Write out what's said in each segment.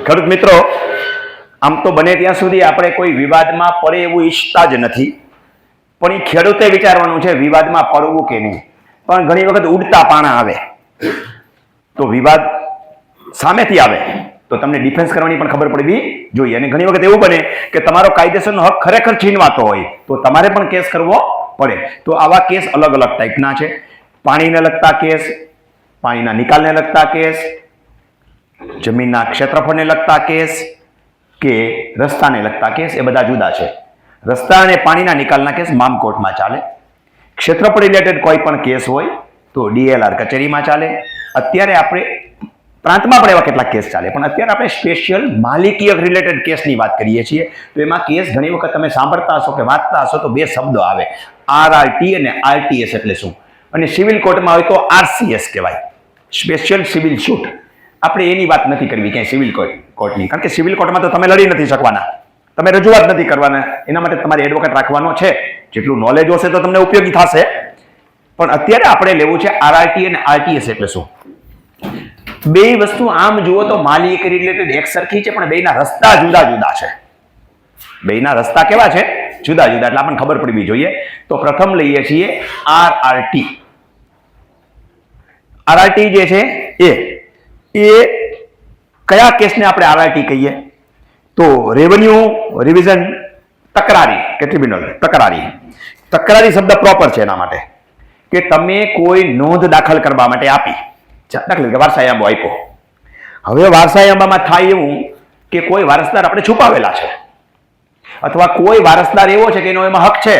ખેડૂત મિત્રો, આમ તો બને ત્યાં સુધી આપણે કોઈ વિવાદમાં પડે એવું ઈચ્છતા જ નથી, પણ એ ખેડૂતે વિચારવાનું છે વિવાદમાં પડવું કે નહીં. પણ ઘણી વખત ઉડતા પાણા આવે તો વિવાદ સામેથી આવે તો તમને ડિફેન્સ કરવાની પણ ખબર પડવી જોઈએ. અને ઘણી વખત એવું બને કે તમારો કાયદેસરનો હક ખરેખર છીનવાતો હોય તો તમારે પણ કેસ કરવો પડે. તો આવા કેસ અલગ અલગ ટાઈપના છે. પાણીને લગતા કેસ, પાણીના નિકાલને લગતા કેસ, જમીનના ક્ષેત્રફળને લગતા કેસ કે રસ્તાને લગતા કેસ, એ બધા જુદા છે. રસ્તા અને પાણીના નિકાલના કેસ મામ કોર્ટમાં ચાલે. ક્ષેત્રફળ રિલેટેડ કોઈ પણ કેસ હોય તો DLR કચેરીમાં ચાલે. અત્યારે આપણે પ્રાંતમાં પણ એવા કેટલાક કેસ ચાલે, પણ અત્યારે આપણે સ્પેશિયલ માલિકીય રિલેટેડ કેસની વાત કરીએ છીએ. તો એમાં કેસ ઘણી વખત તમે સાંભળતા હશો કે વાંચતા હશો તો બે શબ્દો આવે, RRT અને RTS એટલે શું. અને સિવિલ કોર્ટમાં હોય તો RCS કહેવાય, સ્પેશિયલ સિવિલ સૂટ. આપણે એની વાત નથી કરવી ક્યાંય સિવિલ કોર્ટની, કારણ કે સિવિલ કોર્ટમાં તો તમે લડી નથી શકવાના, તમે રજૂઆત નથી કરવાના. એના માટે તમારે એડવોકેટ રાખવાનો છે. જેટલું નોલેજ હશે તો તમને ઉપયોગી થશે. પણ અત્યારે આપણે લેવું છે RRT અને RTS એટલે શું. બે વસ્તુ આમ જુઓ તો માલિકી રિલેટેડ એક સરખી છે, પણ બેના રસ્તા જુદા જુદા છે. બેના રસ્તા કેવા છે? જુદા જુદા. એટલે આપણને ખબર પડવી જોઈએ. તો પ્રથમ લઈએ છીએ RRT. RRT જે છે એ કયા કેસને આપણે RRT કહીએ? તો રેવન્યુ રિવિઝન તકરારી કે ટ્રિબ્યુનલ તકરારી. તકરારી શબ્દ પ્રોપર છે એના માટે કે તમે કોઈ નોંધ દાખલ કરવા માટે આપી. દાખલા તરીકે વારસાઈ આંબો આપ્યો. હવે વારસાઈ આંબામાં થાય એવું કે કોઈ વારસદાર આપણે છુપાવેલા છે, અથવા કોઈ વારસદાર એવો છે કે એનો એમાં હક છે,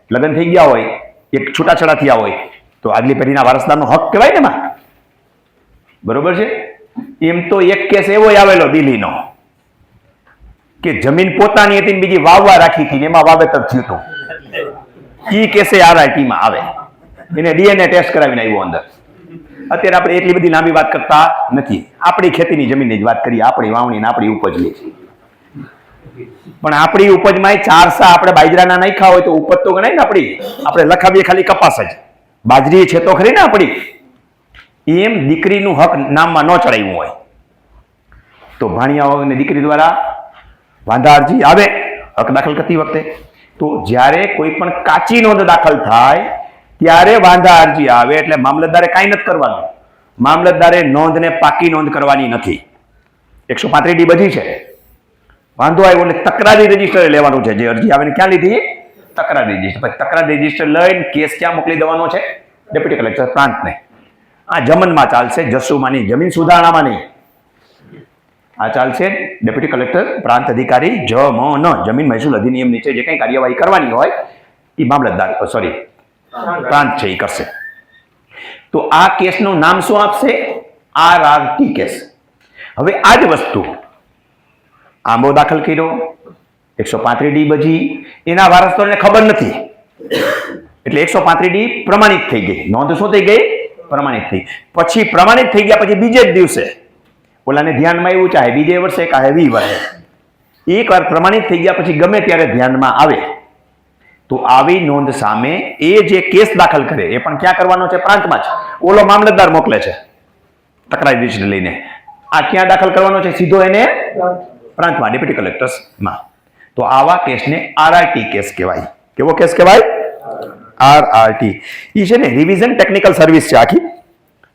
લગ્ન થઈ ગયા હોય, એક છૂટાછેડા થયા હોય, તો આગલી પેઢીના વારસદારનો હક કહેવાય ને એમાં. બરોબર છે? એમ તો એક કેસ એવો આવેલો દિલ્હીનો કે જમીન પોતાની હતી ને બીજી વાવવા રાખી હતી, એમાં વાવેતર થયું હતું. એ કેસે RRTમાં આવે. એને DNA ટેસ્ટ કરાવીને આવ્યો અંદર. અત્યારે આપણે એટલી બધી લાંબી વાત કરતા નથી, આપણી ખેતીની જમીનની જ વાત કરીએ, આપણી વાવણી ને આપણી ઉપજ લે છે. પણ આપણી ઉપજમાં 4 સા આપણે બાજરાના નાખ્યા હોય તો ઉપજ તો ગણાય ને આપણી. આપણે લખાવીએ ખાલી કપાસ જ, બાજરી છે તો ખરી ને આપણી. એમ દીકરીનું હક નામમાં ન ચડાવ્યું હોય તો ભાણિયા અને દીકરી દ્વારા વાંધા અરજી આવે હક દાખલ કરતી વખતે. તો જ્યારે કોઈ પણ કાચી નોંધ દાખલ થાય ત્યારે વાંધા અરજી આવે એટલે મામલતદારે કાંઈ નથી કરવાનું. મામલતદારે નોંધને પાકી નોંધ કરવાની નથી. 135D બધી છે. વાંધો આવ્યો એટલે તકરારી રજીસ્ટર લેવાનું છે. જે અરજી આવે ને ક્યાં લીધી? તકરારી રજીસ્ટર. પછી તકરારી રજીસ્ટર લઈને કેસ ક્યાં મોકલી દેવાનો છે? ડેપ્યુટી કલેક્ટર પ્રાંતને. આ જમનમાં ચાલશે, જસુમાની જમીન સુધારણામાં નહીં. આ ચાલશે ડેપ્યુટી કલેક્ટર પ્રાંત અધિકારી જમન જમીન મહેસૂલ અધિનિયમ નીચે જે કંઈ કાર્યવાહી કરવાની હોય એ મામલતદાર પ્રાંત છે એ કરશે. તો આ કેસનું નામ શું આપશે? RRT case. હવે આ જ વસ્તુ આંબો દાખલ કર્યો, 135D બજી, એના વારસદારને ખબર નથી એટલે 135D પ્રમાણિત થઈ ગઈ. નોંધ શું થઈ ગઈ? પ્રમાણિત થઈ. પછી પ્રમાણિત થઈ ગયા પછી બીજે જ દિવસે ઓલાને ધ્યાનમાં આવ્યું, ચાહે બીજે વર્ષે ચાહે 20 વર્ષે, એકવાર પ્રમાણિત થઈ ગયા પછી ગમે ત્યારે ધ્યાનમાં આવે તો આવી નોંધ સામે એ જે કેસ દાખલ કરે એ પણ ક્યાં કરવાનો છે? પ્રાંતમાં જ. ઓલો મામલતદાર મોકલે છે તકરારી રજીસ્ટર લઈને. આ ક્યાં દાખલ કરવાનો છે? સીધો એને પ્રાંતમાં, ડેપ્યુટી કલેક્ટર્સમાં. તો આવા કેસને RRT કેસ કહેવાય. કેવો કેસ કહેવાય? RRT. એ છે ને રિવિઝન ટેકનિકલ સર્વિસ છે, આખી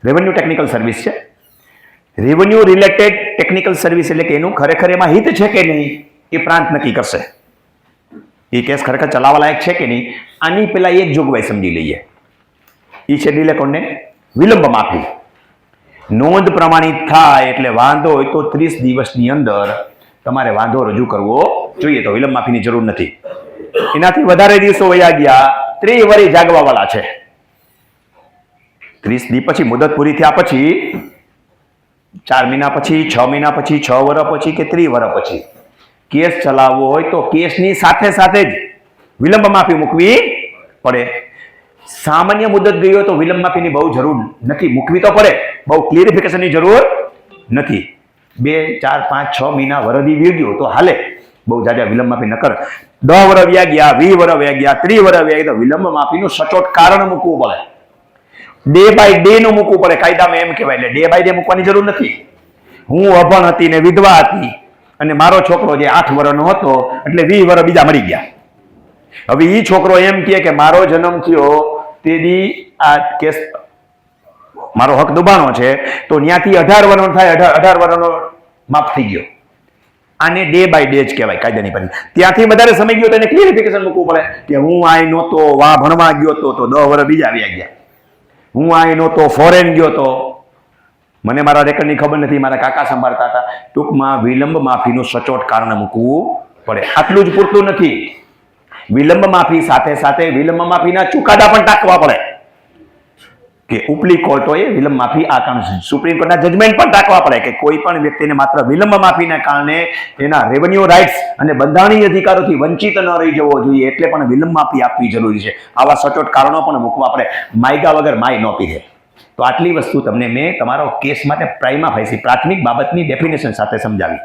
રેવન્યુ ટેકનિકલ સર્વિસ છે. રેવન્યુ રિલેટેડ ટેકનિકલ સર્વિસ એટલે કે એનું ખરેખર એમાં હિત છે કે નહીં એ પ્રાંત નક્કી કરશે. એ કેસ ખરેખર ચલાવવા લાયક છે કે નહીં. આની પેલા એક જોગવાઈ સમજી લઈએ. એ છે ડિલેકોને વિલંબ માફી. નોંધ પ્રમાણિત થાય એટલે વાંધો હોય તો 30 દિવસની અંદર તમારે વાંધો રજૂ કરવો જોઈએ. તો વિલંબ માફીની જરૂર નથી. એનાથી વધારે દિવસો વયા ગયા, 30 વર્ષ જાગવા વાળા છે, 30 દી પછી મુદત પૂરી થયા પછી 4 મહિના પછી, 6 મહિના પછી, 6 વર્ષ પછી કે 30 વર્ષ પછી કેસ ચલાવવો હોય તો કેસની સાથે સાથે જ વિલંબ માફી મૂકવી પડે. સામાન્ય મુદત ગઈ હોય તો વિલંબ માફીની બહુ જરૂર નથી, મૂકવી તો પડે, બહુ ક્લિયરિફિકેશનની જરૂર નથી. 2, 4, 5, 6 મહિના વરદી વી ગયો તો હાલે, બહુ જાજા વિલંબ માફી ન કરે. 10 વર્ષ વ્યા ગયા, 20 વર્ષ વ્યા ગયા, 30 વર્ષ વ્યા ગયા તો વિલંબ માફીનું સચોટ કારણ મૂકવું પડે. ડે બાય ડે નું મૂકવું પડે. કાયદામાં એમ કહેવાય. એટલે ડે બાય ડે મૂકવાની જરૂર નથી. હું અભણ હતી ને વિધવા હતી અને મારો છોકરો જે 8 વર્ષનો હતો એટલે 20 વર્ષ બીજા મરી ગયા. હવે એ છોકરો એમ કહે કે મારો જન્મ થયો તેથી આ કેસ મારો હક દુબાણો છે, તો ત્યાંથી 18 વર્ષનો થાય, 18 વર્ષનો માફ થઈ ગયો. આને ડે બાય ડે જ કહેવાય કાયદાની પછી. ત્યાંથી વધારે સમય ગયો તો એને ક્લિયરિફિકેશન મૂકવું પડે કે હું આ નહોતો, વા ભણવા ગયો તો 10 વર્ષ બીજા આવ્યા ગયા, હું આ નહોતો, ફોરેન ગયો તો, મને મારા રેકર્ડની ખબર નથી, મારા કાકા સંભાળતા હતા. ટૂંકમાં વિલંબ માફીનું સચોટ કારણ મૂકવું પડે. આટલું જ પૂરતું નથી, વિલંબ માફી સાથે સાથે વિલંબ માફીના ચુકાદા પણ ટાંકવા પડે કે ઉપલી કોર્ટોએ વિલંબ માફી આ કારણે, સુપ્રીમ કોર્ટના જજમેન્ટ પણ ટાંકવા પડે કે કોઈ પણ વ્યક્તિને માત્ર વિલંબ માફીના કારણે એના રેવન્યુ રાઇટ્સ અને બંધારણીય અધિકારોથી વંચિત ન રહી જવો જોઈએ, એટલે પણ વિલંબ માફી આપવી જરૂરી છે. આવા સચોટ કારણો પણ મૂકવા પડે. માયગા વગર માય ન પીધે. તો આટલી વસ્તુ તમને મેં તમારો કેસ માટે પ્રાઇમા ફેસી પ્રાથમિક બાબતની ડેફિનેશન સાથે સમજાવી.